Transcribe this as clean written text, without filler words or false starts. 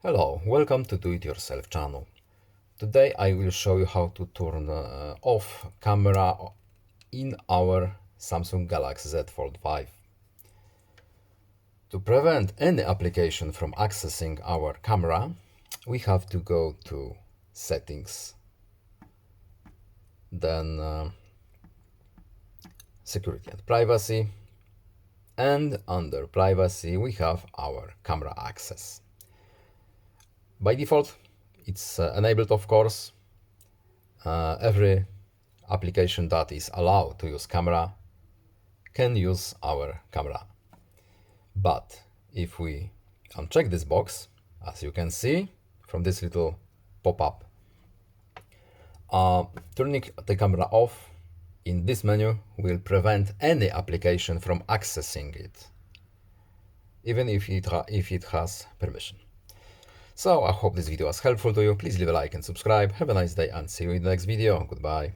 Hello, welcome to Do It Yourself channel. Today I will show you how to turn off camera in our Samsung Galaxy Z Fold5. To prevent any application from accessing our camera, we have to go to Settings, then Security and Privacy, and under Privacy we have our camera access. By default, it's enabled, of course. Every application that is allowed to use camera can use our camera. But if we uncheck this box, as you can see from this little pop-up, turning the camera off in this menu will prevent any application from accessing it, even if it has permission. So I hope this video was helpful to you. Please leave a like and subscribe. Have a nice day and see you in the next video. Goodbye.